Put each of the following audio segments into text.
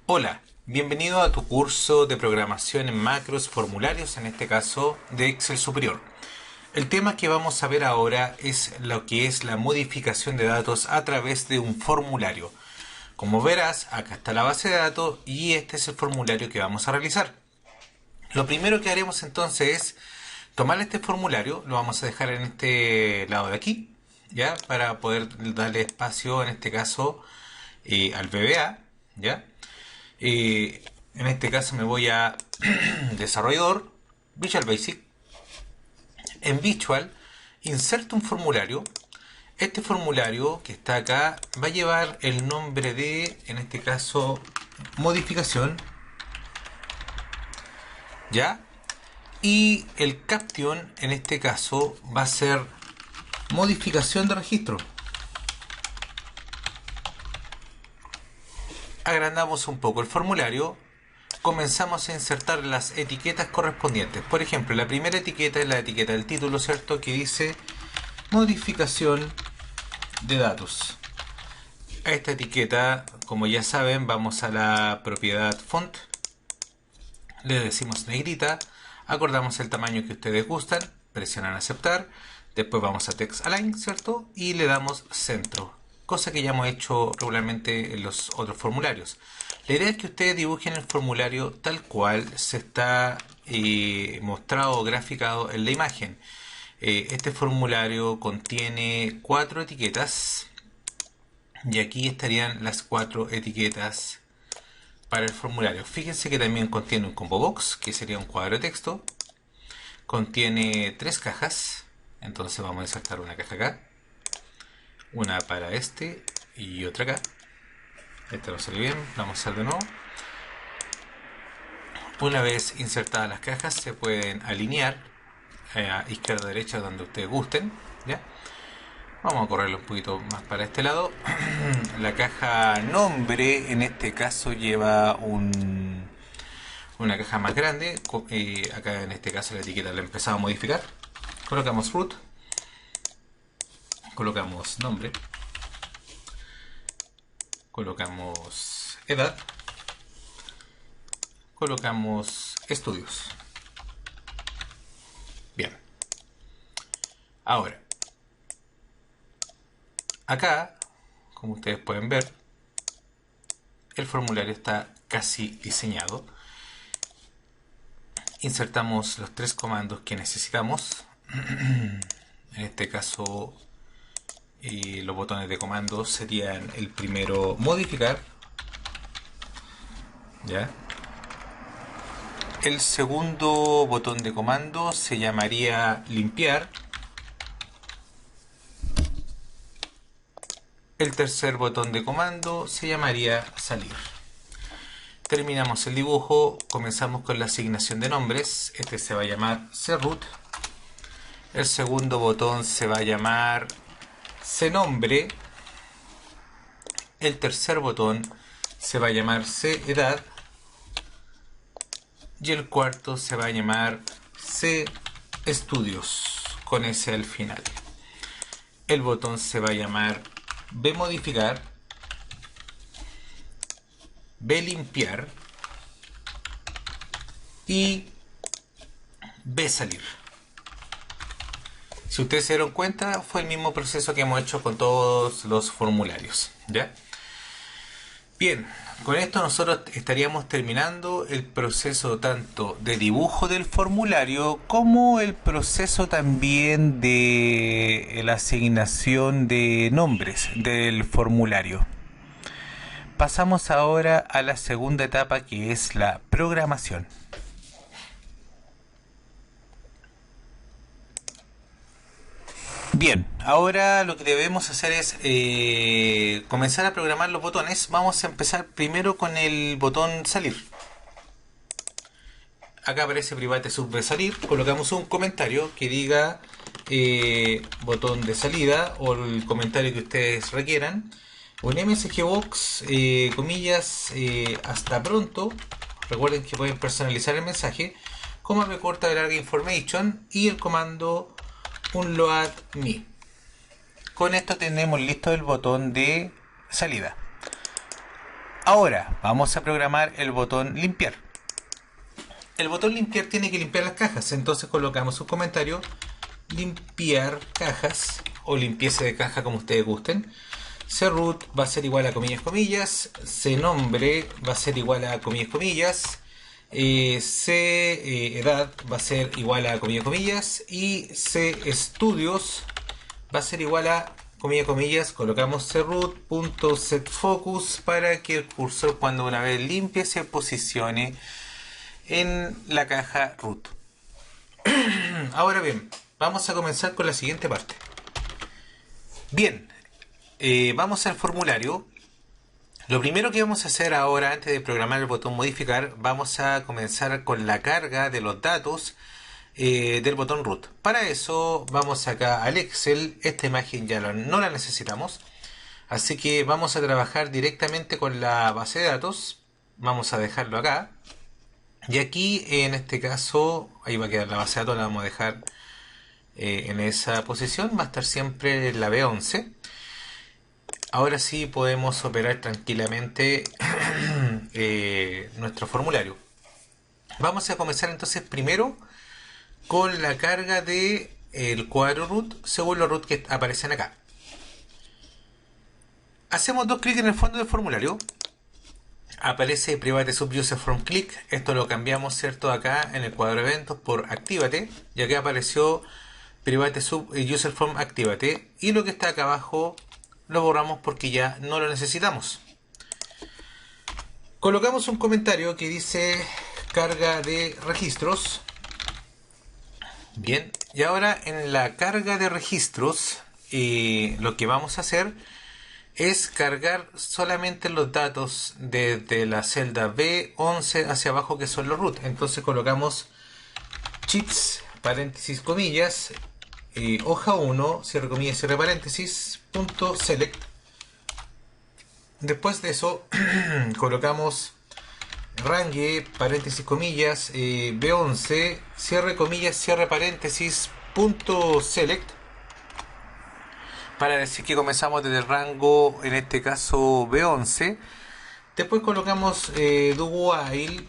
Hola, bienvenido a tu curso de programación en macros, formularios, en este caso de Excel Superior. El tema que vamos a ver ahora es lo que es la modificación de datos a través de un formulario. Como verás, acá está la base de datos y este es el formulario que vamos a realizar. Lo primero que haremos entonces es tomar este formulario, lo vamos a dejar en este lado de aquí, ¿ya? Para poder darle espacio, en este caso, al VBA, ¿ya? En este caso me voy a desarrollador, Visual Basic. En Visual inserto un formulario. Este formulario que está acá va a llevar el nombre de, en este caso, modificación, ¿ya? Y el caption, en este caso, va a ser modificación de registro. Agrandamos un poco el formulario, comenzamos a insertar las etiquetas correspondientes. Por ejemplo, la primera etiqueta es la etiqueta del título, ¿cierto? Que dice modificación de datos. A esta etiqueta, como ya saben, vamos a la propiedad font, le decimos negrita, acordamos el tamaño que ustedes gustan, presionan aceptar, después vamos a text align, ¿cierto? Y le damos centro, cosa que ya hemos hecho regularmente en los otros formularios. La idea es que ustedes dibujen el formulario tal cual se está mostrado o graficado en la imagen. Este formulario contiene 4 etiquetas y aquí estarían las 4 etiquetas para el formulario. Fíjense que también contiene un combo box, que sería un cuadro de texto. Contiene 3 cajas, entonces vamos a insertar una caja acá, una para este y otra acá. Esta no sale bien, vamos a hacer de nuevo. Una vez insertadas las cajas se pueden alinear a izquierda o derecha donde ustedes gusten, ¿ya? Vamos a correrlo un poquito más para este lado. La caja nombre en este caso lleva una caja más grande. Acá en este caso la etiqueta la empezamos a modificar. Colocamos root, colocamos nombre, colocamos edad, colocamos estudios. Bien. Ahora, acá, como ustedes pueden ver, el formulario está casi diseñado. Insertamos los 3 comandos que necesitamos. En este caso, los botones de comando serían el primero modificar, ¿ya? El segundo botón de comando se llamaría limpiar. El tercer botón de comando se llamaría salir. Terminamos el dibujo, comenzamos con la asignación de nombres. Este se va a llamar croot. El segundo botón se va a llamar cnombre. El tercer botón se va a llamar cedad. Y el cuarto se va a llamar cestudios, con S al final. El botón se va a llamar bmodificar, blimpiar y bsalir. Si ustedes se dieron cuenta, fue el mismo proceso que hemos hecho con todos los formularios, ¿ya? Bien, con esto nosotros estaríamos terminando el proceso tanto de dibujo del formulario como el proceso también de la asignación de nombres del formulario. Pasamos ahora a la segunda etapa, que es la programación. Bien, ahora lo que debemos hacer es comenzar a programar los botones. Vamos a empezar primero con el botón salir. Acá aparece private sub de salir. Colocamos un comentario que diga botón de salida o el comentario que ustedes requieran. Un MSG Box, comillas, hasta pronto. Recuerden que pueden personalizar el mensaje. Coma recorta de larga information y el comando unload me. Con esto tenemos listo el botón de salida. Ahora vamos a programar el botón limpiar. El botón limpiar tiene que limpiar las cajas, entonces colocamos un comentario: limpiar cajas o limpieza de caja, como ustedes gusten. Croot va a ser igual a comillas comillas, cnombre va a ser igual a comillas comillas, edad va a ser igual a comillas comillas y cestudios va a ser igual a comillas comillas. Colocamos croot.setFocus para que el cursor, cuando una vez limpie, se posicione en la caja root. Ahora bien, vamos a comenzar con la siguiente parte. Bien, vamos al formulario. Lo primero que vamos a hacer ahora, antes de programar el botón modificar, vamos a comenzar con la carga de los datos del botón root. Para eso vamos acá al Excel. Esta imagen ya no la necesitamos, así que vamos a trabajar directamente con la base de datos. Vamos a dejarlo acá, y aquí en este caso ahí va a quedar la base de datos. La vamos a dejar en esa posición. Va a estar siempre la B11. Ahora sí podemos operar tranquilamente nuestro formulario. Vamos a comenzar entonces primero con la carga de el cuadro root según los root que aparecen acá. Hacemos dos clics en el fondo del formulario. Aparece Private Sub-User From Click. Esto lo cambiamos, ¿cierto? Acá en el cuadro eventos por Actívate. Y acá apareció Private Sub-User From Actívate. Y lo que está acá abajo lo borramos porque ya no lo necesitamos. Colocamos un comentario que dice carga de registros. Bien, y ahora en la carga de registros lo que vamos a hacer es cargar solamente los datos desde la celda B11 hacia abajo, que son los root. Entonces colocamos chips, paréntesis, comillas, hoja 1, cierre comillas, cierre paréntesis, punto select. Después de eso colocamos range, paréntesis, comillas, B11, cierre comillas, cierre paréntesis, punto select, para decir que comenzamos desde el rango, en este caso B11. Después colocamos do while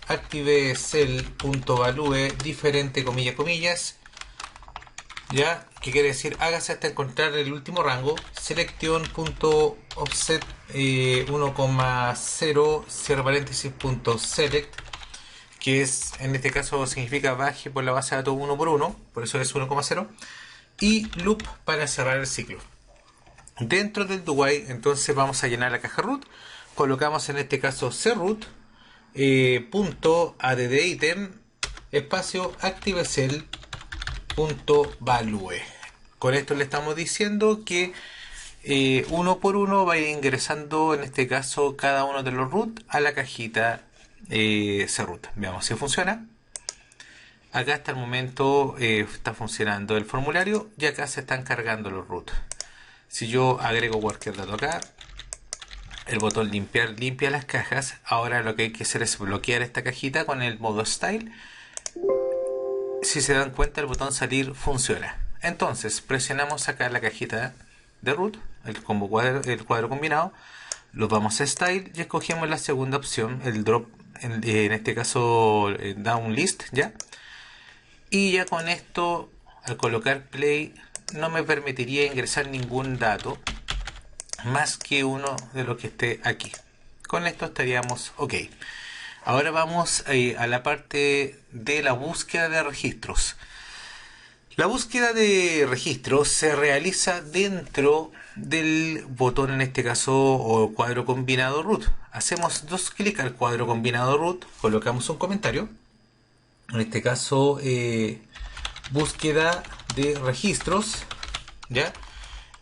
active cell.value diferente comillas comillas, ya, que quiere decir hágase hasta encontrar el último rango. Selection.offset 1,0 cierre paréntesis punto select, que es, en este caso significa baje por la base de datos 1 por 1, por eso es 1,0, y loop para cerrar el ciclo. Dentro del do while entonces vamos a llenar la caja root. Colocamos en este caso croot punto add item espacio active cell punto value. Con esto le estamos diciendo que uno por uno va a ir ingresando, en este caso, cada uno de los root a la cajita croot. Veamos si funciona. Acá hasta el momento está funcionando el formulario y acá se están cargando los root. Si yo agrego cualquier dato acá, el botón limpiar limpia las cajas. Ahora lo que hay que hacer es bloquear esta cajita con el modo style. Si se dan cuenta, el botón salir funciona. Entonces presionamos acá la cajita de root, el cuadro combinado, lo vamos a style y escogemos la segunda opción, el drop, en este caso down list, ya. Y ya con esto, al colocar play, no me permitiría ingresar ningún dato más que uno de los que esté aquí. Con esto estaríamos ok. Ahora vamos a la parte de la búsqueda de registros. La búsqueda de registros se realiza dentro del botón, en este caso, o cuadro combinado root. Hacemos dos clics al cuadro combinado root, colocamos un comentario. En este caso, búsqueda de registros, ¿ya?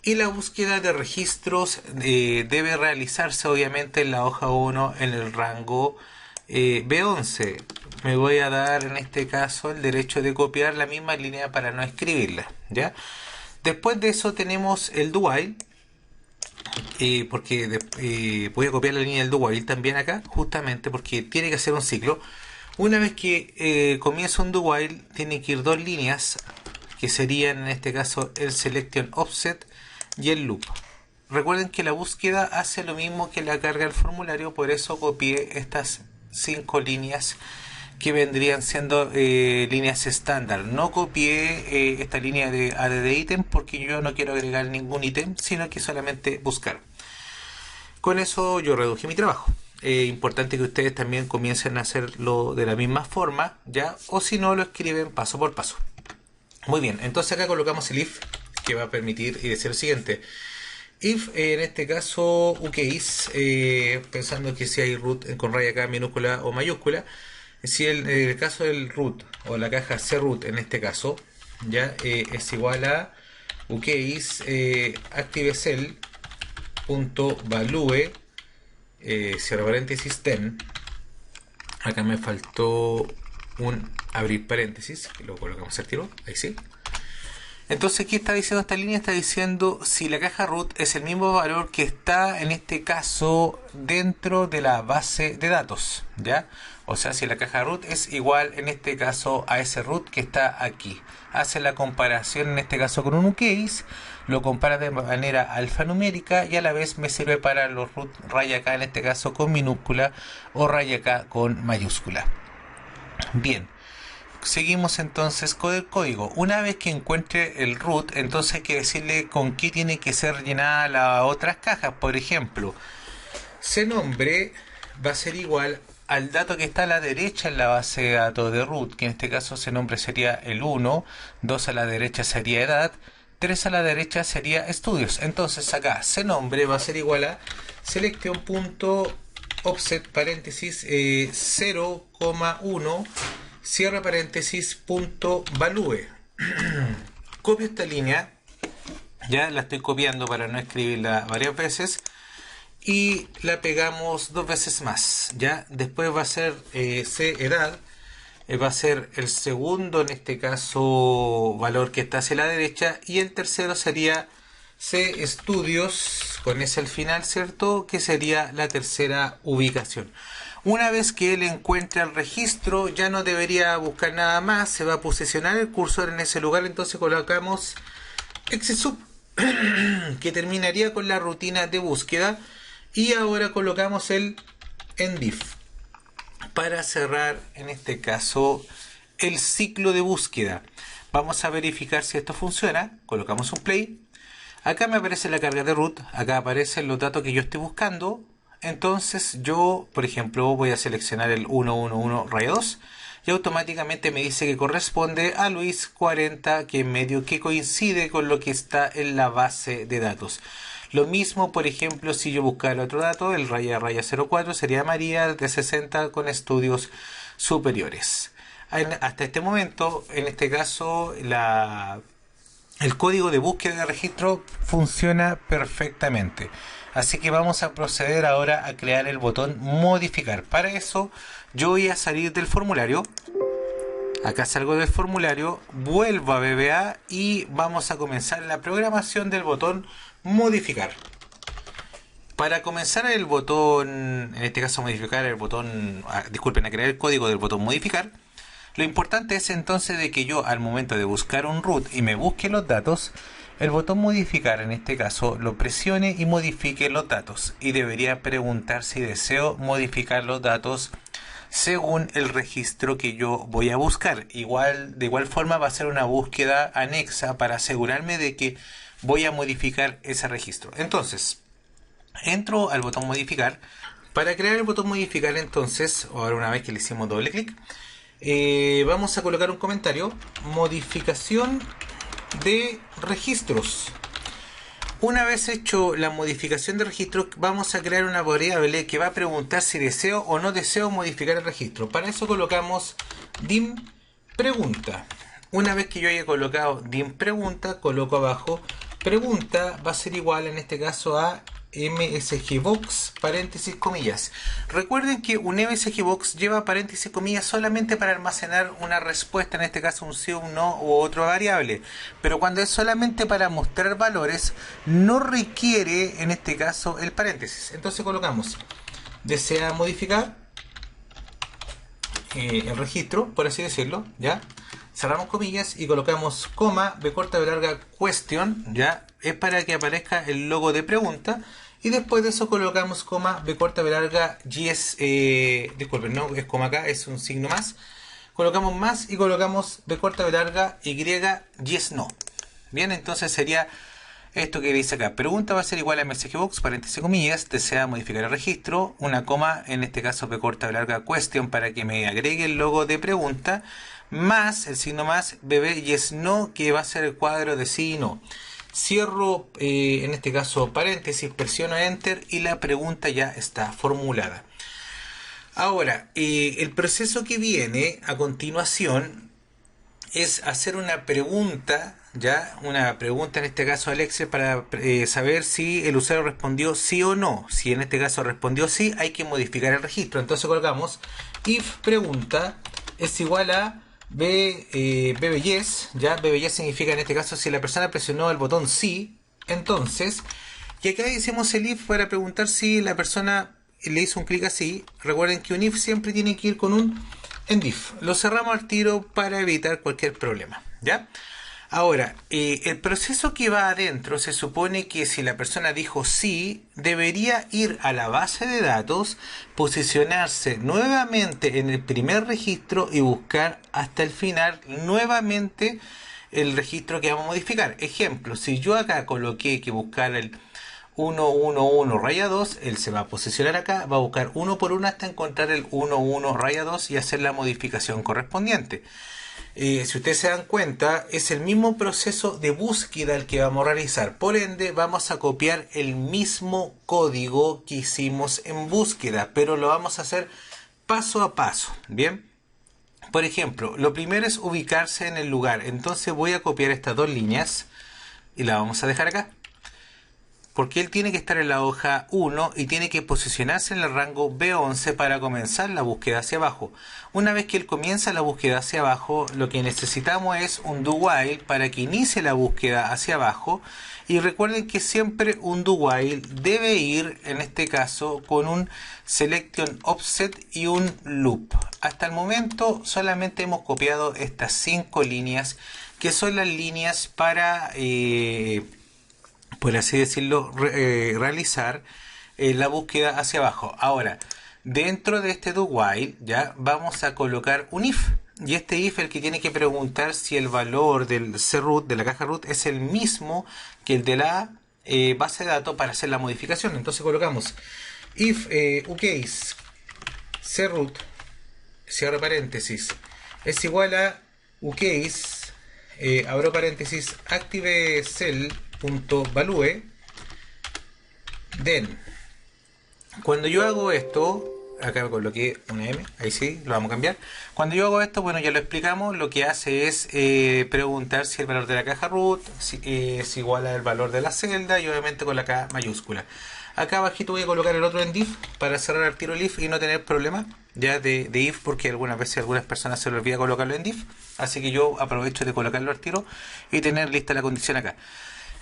Y la búsqueda de registros debe realizarse obviamente en la hoja 1 en el rango B11. Me voy a dar en este caso el derecho de copiar la misma línea para no escribirla, ¿ya? Después de eso tenemos el do while, porque voy a copiar la línea del do while también acá, justamente porque tiene que hacer un ciclo. Una vez que comienza un do while, tiene que ir dos líneas, que serían en este caso el selection offset y el loop. recuerden que la búsqueda hace lo mismo que la carga del formulario, por eso copié estas 5 líneas que vendrían siendo líneas estándar. No copié esta línea de add ítem porque yo no quiero agregar ningún ítem, sino que solamente buscar. Con eso yo reduje mi trabajo. Importante que ustedes también comiencen a hacerlo de la misma forma, ¿ya? O si no, lo escriben paso por paso. Muy bien, entonces acá colocamos el if, que va a permitir y decir lo siguiente. If, en este caso, UCase, pensando que si hay root con raya acá minúscula o mayúscula, si en el caso del root o la caja croot en este caso, ya es igual a UCase ActiveCell.value cierra paréntesis 10. Acá me faltó un abrir paréntesis, que lo colocamos al tiro, ahí sí. Entonces, ¿qué está diciendo esta línea? Está diciendo si la caja root es el mismo valor que está en este caso dentro de la base de datos, ¿ya? O sea, si la caja root es igual en este caso a ese root que está aquí. Hace la comparación en este caso con un UCase, lo compara de manera alfanumérica y a la vez me sirve para los root raya acá en este caso con minúscula o raya acá con mayúscula. Bien. Seguimos entonces con el código. Una vez que encuentre el root, entonces hay que decirle con qué tiene que ser rellenada las otras cajas. Por ejemplo, cnombre va a ser igual al dato que está a la derecha en la base de datos de root, que en este caso cnombre sería el 1, 2 a la derecha sería edad, 3 a la derecha sería estudios. Entonces acá cnombre va a ser igual a selection.offset paréntesis 0,1 cierra paréntesis punto value. Copio esta línea, ya la estoy copiando para no escribirla varias veces, y la pegamos 2 veces más. Ya después va a ser c edad, va a ser el segundo en este caso valor que está hacia la derecha, y el tercero sería c estudios con ese al final, cierto, que sería la tercera ubicación. Una vez que él encuentre el registro, ya no debería buscar nada más, se va a posicionar el cursor en ese lugar, entonces colocamos exesub, que terminaría con la rutina de búsqueda, y ahora colocamos el endif, para cerrar en este caso el ciclo de búsqueda. Vamos a verificar si esto funciona, colocamos un play, acá me aparece la carga de root, acá aparecen los datos que yo estoy buscando. Entonces yo, por ejemplo, voy a seleccionar el 111 raya 2 y automáticamente me dice que corresponde a Luis 40, que en medio que coincide con lo que está en la base de datos. Lo mismo, por ejemplo, si yo buscara otro dato, el raya 04 sería María de 60 con estudios superiores. Hasta este momento, en este caso, el código de búsqueda de registro funciona perfectamente. Así que vamos a proceder ahora a crear el botón modificar. Para eso yo voy a salir del formulario. Acá salgo del formulario, vuelvo a VBA y vamos a comenzar la programación del botón modificar. Para comenzar el botón, en este caso modificar el botón, disculpen, a crear el código del botón modificar, lo importante es entonces de que yo al momento de buscar un root y me busque los datos, el botón modificar en este caso lo presione y modifique los datos, y debería preguntar si deseo modificar los datos según el registro que yo voy a buscar. De igual forma va a ser una búsqueda anexa para asegurarme de que voy a modificar ese registro. Entonces entro al botón modificar. Para crear el botón modificar, entonces, ahora una vez que le hicimos doble clic, vamos a colocar un comentario: modificación de registros. Una vez hecho la modificación de registros, vamos a crear una variable que va a preguntar si deseo o no deseo modificar el registro. Para eso colocamos dim pregunta. Una vez que yo haya colocado dim pregunta, coloco abajo pregunta, va a ser igual en este caso a msgbox paréntesis comillas. Recuerden que un msgbox lleva paréntesis comillas solamente para almacenar una respuesta, en este caso un sí, un no u otra variable, pero cuando es solamente para mostrar valores no requiere en este caso el paréntesis. Entonces colocamos desea modificar el registro, por así decirlo, ya cerramos comillas y colocamos coma, B corta, B larga, question, ya, es para que aparezca el logo de pregunta, y después de eso colocamos coma, B corta, B larga, yes, disculpen, no es coma acá, es un signo más, colocamos más y colocamos B corta, B larga, Y, yes, no. Bien, entonces sería esto que dice acá, pregunta va a ser igual a messagebox, paréntesis comillas, desea modificar el registro, una coma, en este caso B corta, B larga, question, para que me agregue el logo de pregunta, más, el signo más, bb yes no, que va a ser el cuadro de sí y no. Cierro, en este caso, paréntesis, presiono enter y la pregunta ya está formulada. Ahora, el proceso que viene a continuación es hacer una pregunta, ya, una pregunta en este caso al Excel para saber si el usuario respondió sí o no. Si en este caso respondió sí, hay que modificar el registro. Entonces colocamos if pregunta es igual a bb-yes, ya, bb-yes significa en este caso si la persona presionó el botón sí, entonces, y acá hicimos el if para preguntar si la persona le hizo un clic así. Recuerden que un if siempre tiene que ir con un end if. Lo cerramos al tiro para evitar cualquier problema, ¿ya? Ahora, el proceso que va adentro se supone que si la persona dijo sí, debería ir a la base de datos, posicionarse nuevamente en el primer registro y buscar hasta el final nuevamente el registro que vamos a modificar. Ejemplo, si yo acá coloqué que buscar el 111 raya 2, él se va a posicionar acá, va a buscar uno por uno hasta encontrar el 11 raya 2 y hacer la modificación correspondiente. Si ustedes se dan cuenta, es el mismo proceso de búsqueda el que vamos a realizar. Por ende, vamos a copiar el mismo código que hicimos en búsqueda, pero lo vamos a hacer paso a paso. Bien, por ejemplo, lo primero es ubicarse en el lugar. Entonces voy a copiar estas dos líneas y la vamos a dejar acá, porque él tiene que estar en la hoja 1 y tiene que posicionarse en el rango B11 para comenzar la búsqueda hacia abajo. Una vez que él comienza la búsqueda hacia abajo, lo que necesitamos es un do while para que inicie la búsqueda hacia abajo. Y recuerden que siempre un do while debe ir, en este caso, con un selection offset y un loop. Hasta el momento solamente hemos copiado estas 5 líneas, que son las líneas para por así decirlo, realizar la búsqueda hacia abajo. Ahora, dentro de este do while, ya vamos a colocar un if. Y este if es el que tiene que preguntar si el valor del CRoot, de la caja root, es el mismo que el de la base de datos para hacer la modificación. Entonces colocamos if ucase CRoot, cierro paréntesis, es igual a ucase, abro paréntesis, active cell .value, then cuando yo hago esto, acá me coloqué una M, ahí sí, lo vamos a cambiar. Cuando yo hago esto, bueno, ya lo explicamos, lo que hace es preguntar si el valor de la caja root es igual al valor de la celda, y obviamente con la K mayúscula. Acá abajito voy a colocar el otro end if para cerrar el tiro el if y no tener problema ya de if, porque algunas veces a algunas personas se les olvida colocarlo en if, así que yo aprovecho de colocarlo al tiro y tener lista la condición acá.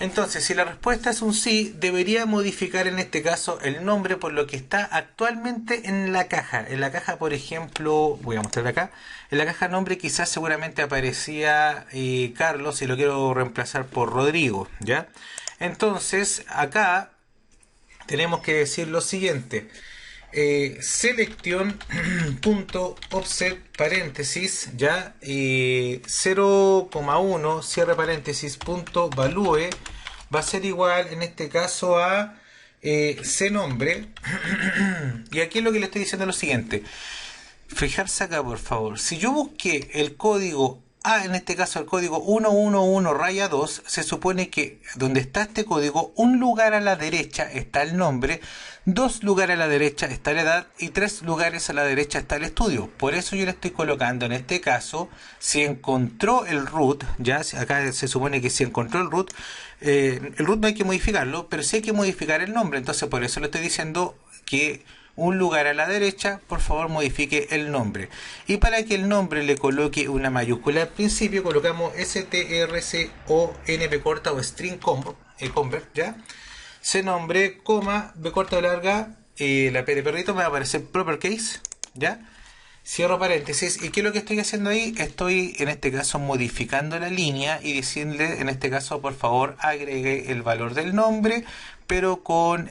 Entonces, si la respuesta es un sí, debería modificar en este caso el nombre por lo que está actualmente en la caja. En la caja, por ejemplo, voy a mostrar acá, en la caja nombre quizás seguramente aparecía Carlos y lo quiero reemplazar por Rodrigo, ¿ya? Entonces, acá tenemos que decir lo siguiente. Selection.offset paréntesis, ya, 0,1 cierre paréntesis punto value va a ser igual en este caso a cnombre. Y aquí lo que le estoy diciendo es lo siguiente: fijarse acá, por favor, si yo busqué el código en este caso el código 111 raya 2, se supone que donde está este código, un lugar a la derecha está el nombre, 2 lugares a la derecha está la edad y 3 lugares a la derecha está el estudio. Por eso yo le estoy colocando en este caso, si encontró el root, ya acá se supone que si encontró el root no hay que modificarlo, pero sí hay que modificar el nombre. Entonces por eso le estoy diciendo que un lugar a la derecha, por favor modifique el nombre. Y para que el nombre le coloque una mayúscula al principio, colocamos strconb corta o string convert, ¿ya? C nombre, coma, B corta o larga, la P de perrito me va a aparecer proper case, ¿ya? Cierro paréntesis. ¿Y qué es lo que estoy haciendo ahí? Estoy en este caso modificando la línea y decirle en este caso por favor agregue el valor del nombre, pero con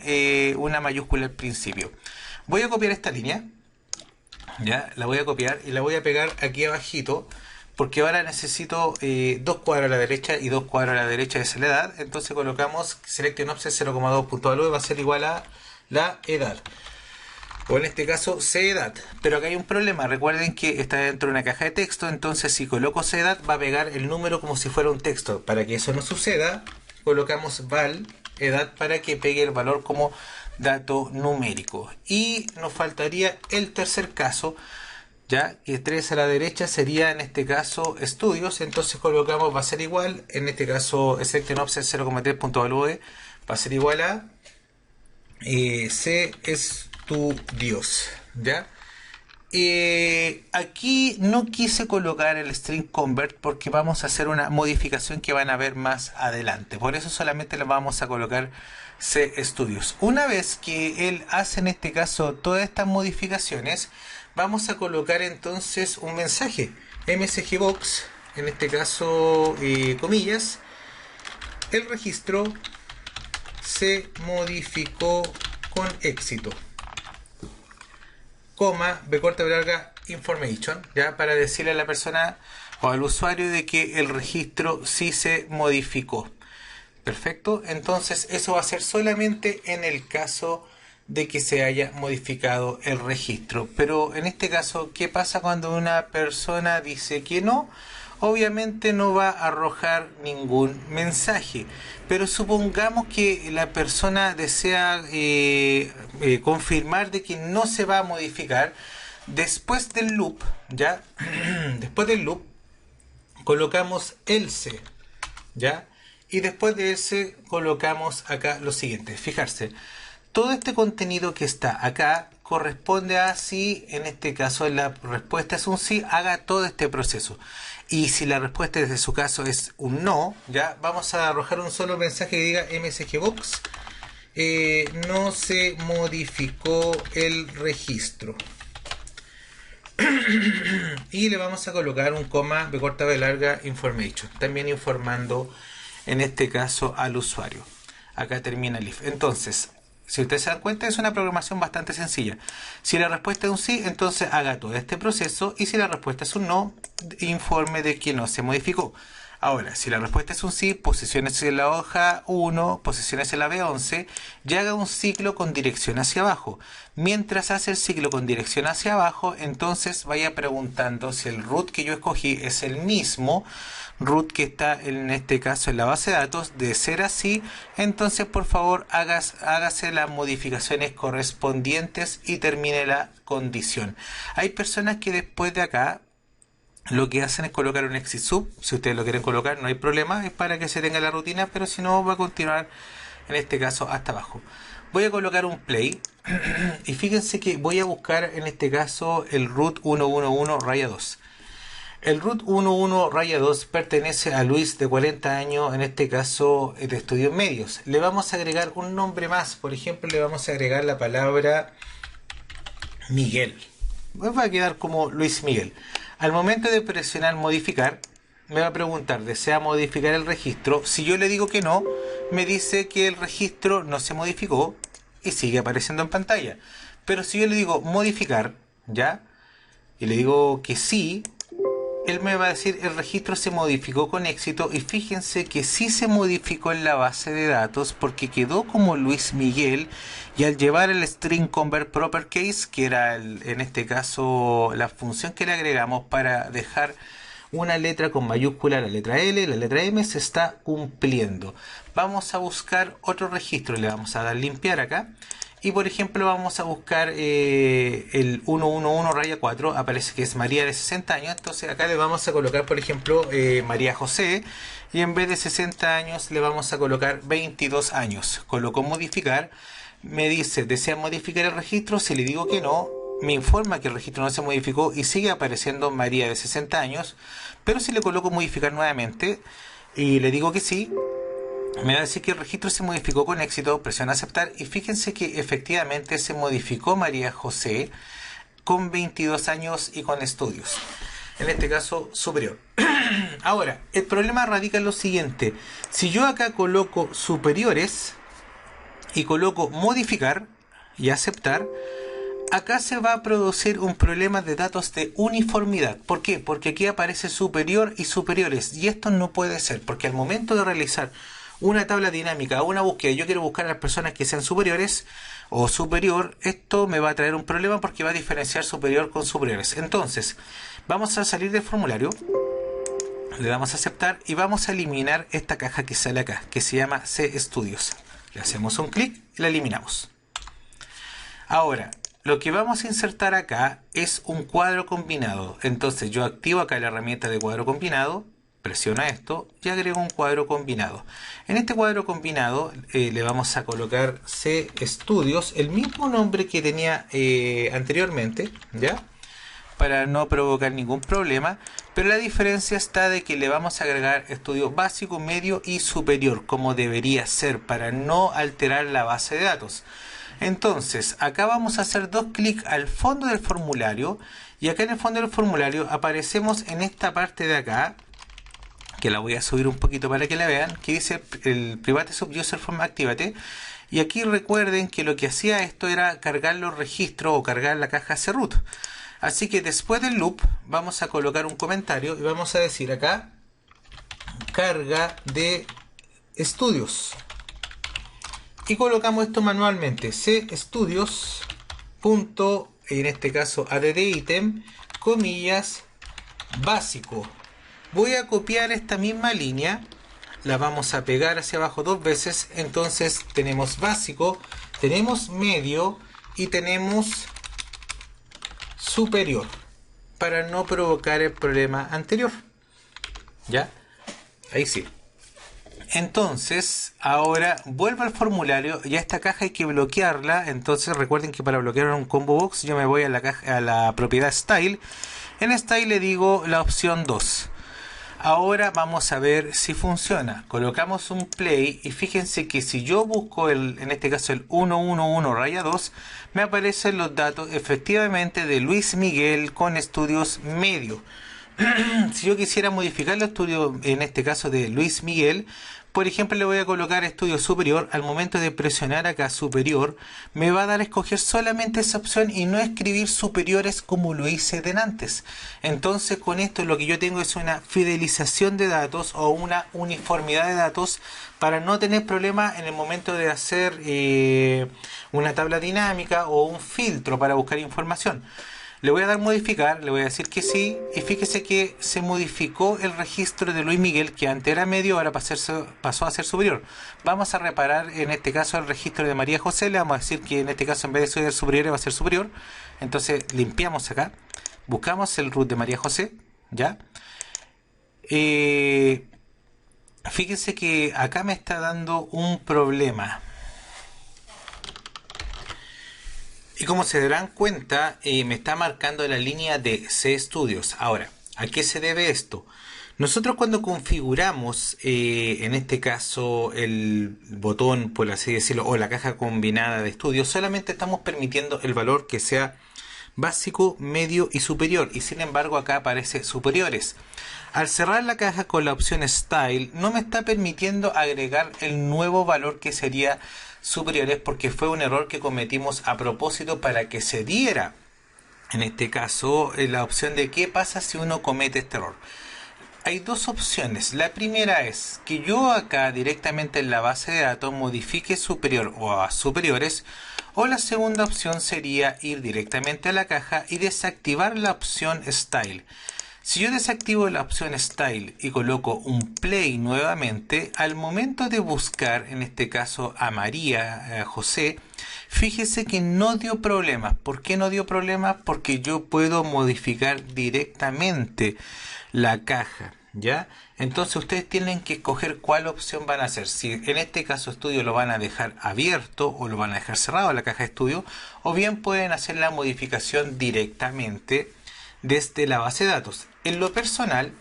una mayúscula al principio. Voy a copiar esta línea. Ya, la voy a copiar y la voy a pegar aquí abajito, porque ahora necesito 2 cuadros a la derecha y 2 cuadros a la derecha de la edad. Entonces colocamos select en offset 0,2.value, va a ser igual a la edad, o en este caso cedad. Pero acá hay un problema, recuerden que está dentro de una caja de texto, entonces si coloco cedad va a pegar el número como si fuera un texto. Para que eso no suceda, colocamos val edad para que pegue el valor como dato numérico. Y nos faltaría el tercer caso, ya que 3 a la derecha sería en este caso estudios, entonces colocamos va a ser igual, en este caso select en offset 0,3.value va a ser igual a C estudios, ¿ya? Aquí no quise colocar el string convert porque vamos a hacer una modificación que van a ver más adelante, por eso solamente le vamos a colocar C estudios. Una vez que él hace en este caso todas estas modificaciones, vamos a colocar entonces un mensaje msgbox, en este caso comillas, el registro se modificó con éxito, coma, b corta b larga information, ya, para decirle a la persona o al usuario de que el registro sí se modificó. Perfecto, entonces eso va a ser solamente en el caso de que se haya modificado el registro. Pero en este caso, ¿qué pasa cuando una persona dice que no? Obviamente no va a arrojar ningún mensaje, pero supongamos que la persona desea confirmar de que no se va a modificar. Después del loop, ya, después del loop colocamos else, ya, y después de ese colocamos acá lo siguiente. Fijarse, todo este contenido que está acá corresponde a si, en este caso la respuesta es un sí, haga todo este proceso. Y si la respuesta desde su caso es un no, ya vamos a arrojar un solo mensaje que diga msgbox no se modificó el registro. Y le vamos a colocar un coma b corta b larga information, también informando en este caso al usuario. Acá termina el if. Entonces, si ustedes se dan cuenta, es una programación bastante sencilla. Si la respuesta es un sí, entonces haga todo este proceso, y si la respuesta es un no, informe de que no se modificó. Ahora, si la respuesta es un sí, posiciónese en la hoja 1, posiciónese en la B11 y haga un ciclo con dirección hacia abajo. Mientras hace el ciclo con dirección hacia abajo, entonces vaya preguntando si el root que yo escogí es el mismo root que está en este caso en la base de datos. De ser así, entonces por favor hágase las modificaciones correspondientes y termine la condición. Hay personas que después de acá lo que hacen es colocar un exit sub. Si ustedes lo quieren colocar no hay problema, es para que se tenga la rutina, pero si no va a continuar en este caso hasta abajo. Voy a colocar un play y fíjense que voy a buscar en este caso el root 111 raya 2. El root 11 raya 2 pertenece a Luis, de 40 años, en este caso de estudios medios. Le vamos a agregar un nombre más, por ejemplo le vamos a agregar la palabra Miguel. Va a quedar como Luis Miguel. Al momento de presionar modificar, me va a preguntar, ¿desea modificar el registro? Si yo le digo que no, me dice que el registro no se modificó y sigue apareciendo en pantalla. Pero si yo le digo modificar, ¿ya? Y le digo que sí, él me va a decir el registro se modificó con éxito, y fíjense que sí se modificó en la base de datos porque quedó como Luis Miguel, y al llevar el string convert proper case, que era en este caso la función que le agregamos para dejar una letra con mayúscula, la letra L, la letra M, se está cumpliendo. Vamos a buscar otro registro, le vamos a dar limpiar acá. Y por ejemplo vamos a buscar el 111 raya 4, aparece que es María de 60 años, entonces acá le vamos a colocar por ejemplo María José, y en vez de 60 años le vamos a colocar 22 años. Coloco modificar, me dice, ¿desea modificar el registro? Si le digo que no, me informa que el registro no se modificó y sigue apareciendo María de 60 años, pero si le coloco modificar nuevamente y le digo que sí, me va a decir que el registro se modificó con éxito, presiona aceptar, y fíjense que efectivamente se modificó María José con 22 años y con estudios. En este caso, superior. Ahora, el problema radica en lo siguiente. Si yo acá coloco superiores y coloco modificar y aceptar, acá se va a producir un problema de datos de uniformidad. ¿Por qué? Porque aquí aparece superior y superiores. Y esto no puede ser, porque al momento de realizar una tabla dinámica o una búsqueda, yo quiero buscar a las personas que sean superiores o superior, esto me va a traer un problema porque va a diferenciar superior con superiores. Entonces, vamos a salir del formulario, le damos a aceptar y vamos a eliminar esta caja que sale acá, que se llama CStudios. Le hacemos un clic y la eliminamos. Ahora, lo que vamos a insertar acá es un cuadro combinado. Entonces yo activo acá la herramienta de cuadro combinado, presiono esto y agrego un cuadro combinado. En este cuadro combinado le vamos a colocar CStudios, el mismo nombre que tenía anteriormente, ¿ya? Para no provocar ningún problema, pero la diferencia está de que le vamos a agregar estudio básico, medio y superior, como debería ser, para no alterar la base de datos. Entonces, acá vamos a hacer dos clics al fondo del formulario y acá en el fondo del formulario aparecemos en esta parte de acá, que la voy a subir un poquito para que la vean, que dice el Private Sub-User Form Activate. Y aquí recuerden que lo que hacía esto era cargar los registros o cargar la caja CRoot. Así que después del loop vamos a colocar un comentario y vamos a decir acá carga de estudios. Y colocamos esto manualmente, CStudios punto, en este caso add item, comillas, básico. Voy a copiar esta misma línea, la vamos a pegar hacia abajo dos veces. Entonces tenemos básico, tenemos medio y tenemos superior, para no provocar el problema anterior. ¿Ya? Ahí sí. Entonces, ahora vuelvo al formulario y a esta caja hay que bloquearla. Entonces recuerden que para bloquear un combo box yo me voy a la caja, a la propiedad style. En style le digo la opción 2. Ahora vamos a ver si funciona. Colocamos un play y fíjense que si yo busco en este caso el 111-2, me aparecen los datos efectivamente de Luis Miguel con estudios medio. Si yo quisiera modificar el estudio, en este caso de Luis Miguel, por ejemplo, le voy a colocar estudio superior. Al momento de presionar acá superior, me va a dar a escoger solamente esa opción y no escribir superiores como lo hice de antes. Entonces, con esto lo que yo tengo es una fidelización de datos o una uniformidad de datos para no tener problema en el momento de hacer una tabla dinámica o un filtro para buscar información. Le voy a dar modificar, le voy a decir que sí, y fíjese que se modificó el registro de Luis Miguel, que antes era medio, ahora pasó a ser superior. Vamos a reparar en este caso el registro de María José, le vamos a decir que en este caso en vez de ser superior va a ser superior. Entonces limpiamos acá, buscamos el root de María José, ¿ya? Fíjese que acá me está dando un problema. Y como se darán cuenta, me está marcando la línea de CStudios. Ahora, ¿a qué se debe esto? Nosotros cuando configuramos, en este caso, el botón, por así decirlo, o la caja combinada de estudios, solamente estamos permitiendo el valor que sea básico, medio y superior. Y sin embargo, acá aparece superiores. Al cerrar la caja con la opción Style, no me está permitiendo agregar el nuevo valor que sería superiores, porque fue un error que cometimos a propósito para que se diera, en este caso, la opción de qué pasa si uno comete este error. Hay dos opciones. La primera es que yo acá directamente en la base de datos modifique superior o a superiores, o la segunda opción sería ir directamente a la caja y desactivar la opción Style. Si yo desactivo la opción Style y coloco un Play nuevamente, al momento de buscar, en este caso a María José, fíjese que no dio problemas. ¿Por qué no dio problemas? Porque yo puedo modificar directamente la caja, ¿ya? Entonces ustedes tienen que escoger cuál opción van a hacer. Si en este caso estudio lo van a dejar abierto o lo van a dejar cerrado la caja de estudio, o bien pueden hacer la modificación directamente desde la base de datos. En lo personal,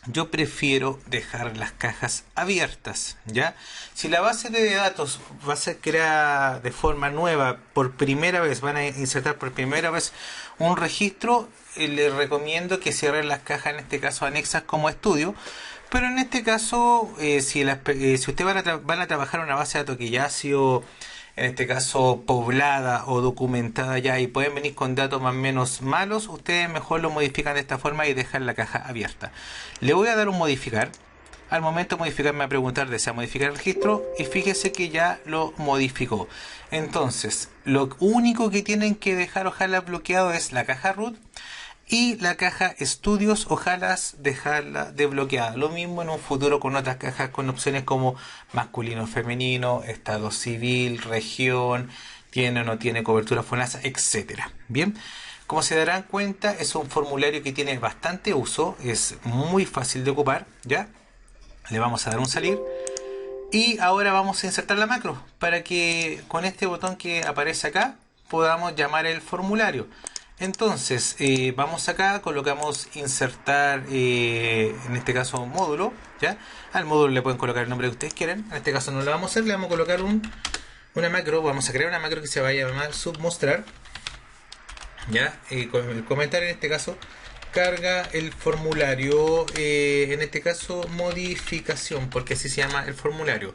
yo prefiero dejar las cajas abiertas, ¿ya? Si la base de datos va a ser creada de forma nueva por primera vez, van a insertar por primera vez un registro, les recomiendo que cierren las cajas, en este caso anexas como estudio. Pero en este caso, si ustedes van a trabajar una base de datos que ya ha sido, en este caso, poblada o documentada ya y pueden venir con datos más o menos malos, ustedes mejor lo modifican de esta forma y dejan la caja abierta. Le voy a dar un modificar. Al momento de modificar me va a preguntar, ¿desea modificar el registro? Y fíjese que ya lo modificó. Entonces, lo único que tienen que dejar ojalá bloqueado es la caja root y la caja estudios, ojalá dejarla desbloqueada. Lo mismo en un futuro con otras cajas con opciones como masculino, femenino, estado civil, región, tiene o no tiene cobertura FONASA, etcétera. Bien, como se darán cuenta, es un formulario que tiene bastante uso, es muy fácil de ocupar, ¿ya? Le vamos a dar un salir. Y ahora vamos a insertar la macro para que con este botón que aparece acá podamos llamar el formulario. Entonces vamos acá, colocamos insertar, en este caso módulo, ¿ya? Al módulo le pueden colocar el nombre que ustedes quieran. En este caso no lo vamos a hacer, le vamos a colocar una macro. Vamos a crear una macro que se vaya a llamar submostrar, ¿ya? Con el comentario en este caso carga el formulario, en este caso modificación, porque así se llama el formulario.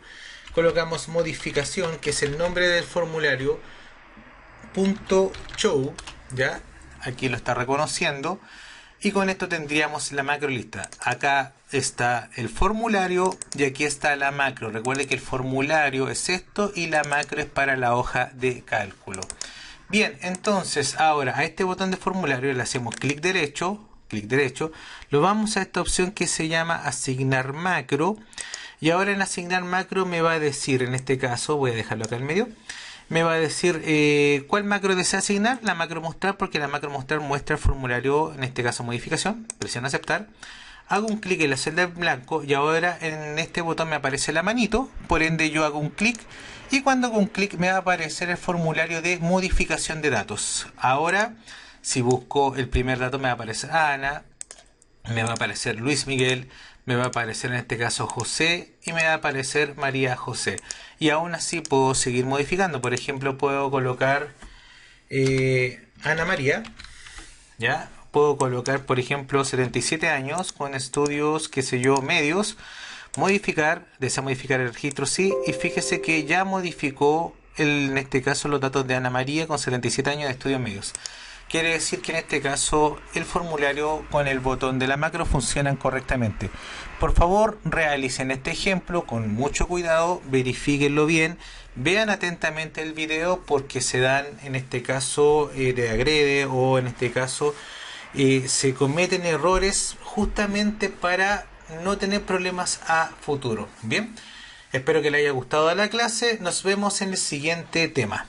Colocamos modificación, que es el nombre del formulario, .show, ya aquí lo está reconociendo, y con esto tendríamos la macro lista. Acá está el formulario y aquí está la macro. Recuerde que el formulario es esto y la macro es para la hoja de cálculo. Bien, entonces ahora a este botón de formulario le hacemos clic derecho, lo vamos a esta opción que se llama asignar macro, y ahora en asignar macro me va a decir, en este caso voy a dejarlo acá en medio, me va a decir cuál macro desea asignar, la macro mostrar, porque la macro mostrar muestra el formulario, en este caso modificación, presiono aceptar, hago un clic en la celda en blanco y ahora en este botón me aparece la manito, por ende yo hago un clic. Y cuando hago un clic me va a aparecer el formulario de modificación de datos. Ahora, si busco el primer dato me va a aparecer Ana, me va a aparecer Luis Miguel, me va a aparecer en este caso José y me va a aparecer María José. Y aún así puedo seguir modificando. Por ejemplo, puedo colocar Ana María, ¿ya? Puedo colocar, por ejemplo, 77 años con estudios, qué sé yo, medios. Modificar, desea modificar el registro, sí, y fíjese que ya modificó en este caso los datos de Ana María con 77 años de estudios medios. Quiere decir que en este caso el formulario con el botón de la macro funcionan correctamente. Por favor, realicen este ejemplo con mucho cuidado, verifíquenlo bien, vean atentamente el video porque se dan en este caso de agrede o en este caso se cometen errores justamente para no tener problemas a futuro. Bien, espero que les haya gustado la clase. Nos vemos en el siguiente tema.